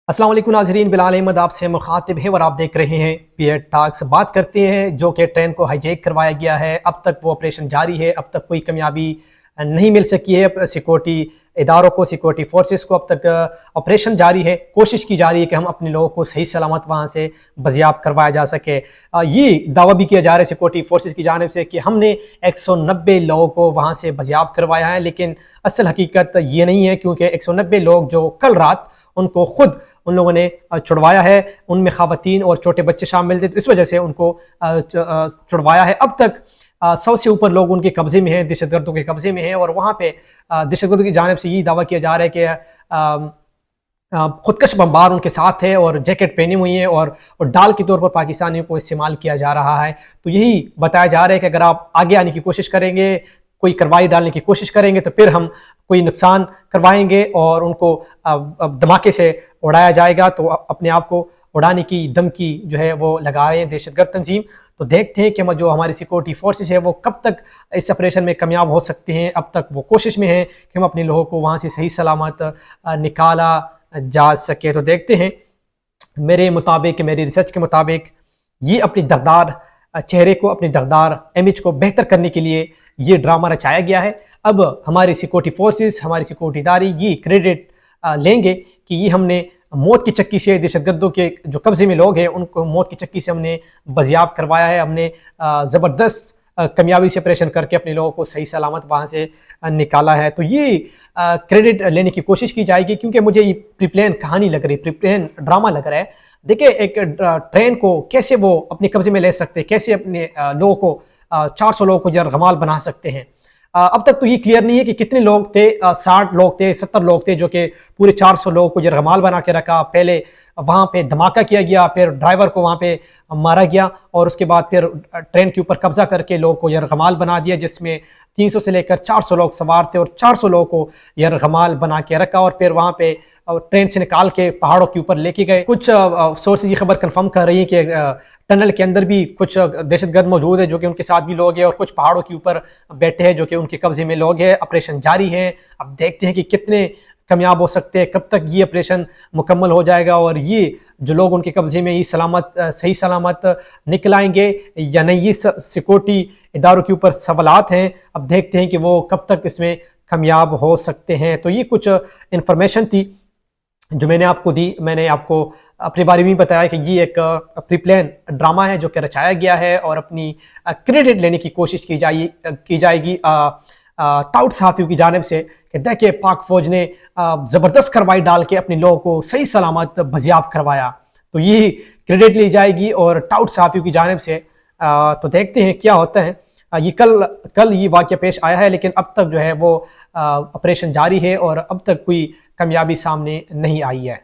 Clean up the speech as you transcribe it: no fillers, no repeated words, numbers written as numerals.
अस्सलाम वालेकुम नाज़रीन, बिलाल अहमद आपसे मुखातिब है और आप देख रहे हैं पीएट टॉक्स। बात करते हैं जो कि ट्रेन को हाईजैक करवाया गया है। अब तक वो ऑपरेशन जारी है, अब तक कोई कामयाबी नहीं मिल सकी है। सिक्योरिटी इदारों को, सिक्योरिटी फोर्सेस को अब तक ऑपरेशन जारी है, कोशिश की जा रही है कि हम अपने लोगों को सही सलामत वहाँ से बजियाब करवाया जा सके। ये दावा भी किया जा रहा है सिक्योरिटी फोर्सेस की जानिब से कि हमने 190 लोगों को वहाँ से बजियाब करवाया है, लेकिन असल हकीकत ये नहीं है, क्योंकि 190 लोग जो कल रात उनको खुद उन लोगों ने छुड़वाया है, उनमें ख़वातीन और छोटे बच्चे शामिल थे, तो इस वजह से उनको छुड़वाया है। अब तक 100 से ऊपर लोग उनके कब्जे में हैं, दहशतगर्दों के कब्जे में हैं, और वहाँ पे दहशतगर्दों की जानिब से ये दावा किया जा रहा है कि खुदकश बमबार उनके साथ है और जैकेट पहनी हुई है और डाल के तौर पर पाकिस्तानियों को इस्तेमाल किया जा रहा है। तो यही बताया जा रहा है कि अगर आप आगे आने की कोशिश करेंगे, कोई कार्रवाई डालने की कोशिश करेंगे, तो फिर हम कोई नुकसान करवाएंगे और उनको धमाके से उड़ाया जाएगा। तो अपने आप को उड़ाने की धमकी जो है वो लगा रहे हैं दहशतगर्द तंजीम। तो देखते हैं कि जो हमारी सिक्योरिटी फोर्सेस है वो कब तक इस ऑपरेशन में कामयाब हो सकते हैं। अब तक वो कोशिश में है कि हम अपने लोगों को वहाँ से सही सलामत निकाला जा सके। तो देखते हैं, मेरे मुताबिक, मेरी रिसर्च के मुताबिक, ये अपनी दगदार चेहरे को, अपनी दगदार इमेज को बेहतर करने के लिए ये ड्रामा रचाया गया है। अब हमारी सिक्योरिटी फोर्सेस, हमारी सिक्योरिटी इदारे ये क्रेडिट लेंगे कि ये हमने मौत की चक्की से, दहशतगर्दों के जो कब्जे में लोग हैं उनको मौत की चक्की से हमने बजियाब करवाया है। हमने ज़बरदस्त कामयाबी से ऑपरेशन करके अपने लोगों को सही सलामत वहाँ से निकाला है। तो ये क्रेडिट लेने की कोशिश की जाएगी, क्योंकि मुझे ये प्रीप्लान कहानी लग रही, प्रीप्लान ड्रामा लग रहा है। देखिए, एक ट्रेन को कैसे वो अपने कब्जे में ले सकते हैं, कैसे अपने लोगों को 400 लोगों को यरगमाल बना सकते हैं। अब तक तो ये क्लियर नहीं है कि कितने लोग थे, 60 लोग थे, 70 लोग थे, जो कि पूरे 400 लोगों को यरगमाल बना के रखा। पहले वहाँ पे धमाका किया गया, फिर ड्राइवर को वहाँ पे मारा गया, और उसके बाद फिर ट्रेन के ऊपर कब्जा करके लोगों को यरगमाल बना दिया, जिसमें 300 से लेकर 400 लोग सवार थे और 400 लोगों को यरगमाल बना के रखा, और फिर वहाँ पे ट्रेन से निकाल के पहाड़ों के ऊपर लेके गए। कुछ सोर्सेज ये खबर कंफर्म कर रही है कि टनल के अंदर भी कुछ दहशतगर्द मौजूद है, जो कि उनके साथ भी लोग हैं, और कुछ पहाड़ों के ऊपर बैठे हैं जो कि उनके कब्जे में लोग हैं। ऑपरेशन जारी है। अब देखते हैं कि कितने कामयाब हो सकते हैं, कब तक ये ऑपरेशन मुकम्मल हो जाएगा, और ये जो लोग उनके कब्जे में ये सही सलामत निकल आएंगे या नहीं, ये सिक्योरिटी इदारों के ऊपर सवालात हैं। अब देखते हैं कि वो कब तक इसमें कामयाब हो सकते हैं। तो ये कुछ इंफॉर्मेशन थी जो मैंने आपको दी। मैंने आपको अपने बारे में बताया कि ये एक प्रीप्लान ड्रामा है जो कि रचाया गया है, और अपनी क्रेडिट लेने की कोशिश की जाएगी टाउट सहाफ़ियों की जानिब से कि देखिए, पाक फौज ने ज़बरदस्त कार्रवाई डाल के अपने लोगों को सही सलामत बजियाब करवाया। तो ये क्रेडिट ली जाएगी और टाउट सहाफ़ियों की जानिब से। तो देखते हैं क्या होता है। ये कल ये वाक़या पेश आया है, लेकिन अब तक जो है वो ऑपरेशन जारी है और अब तक कोई कामयाबी सामने नहीं आई है।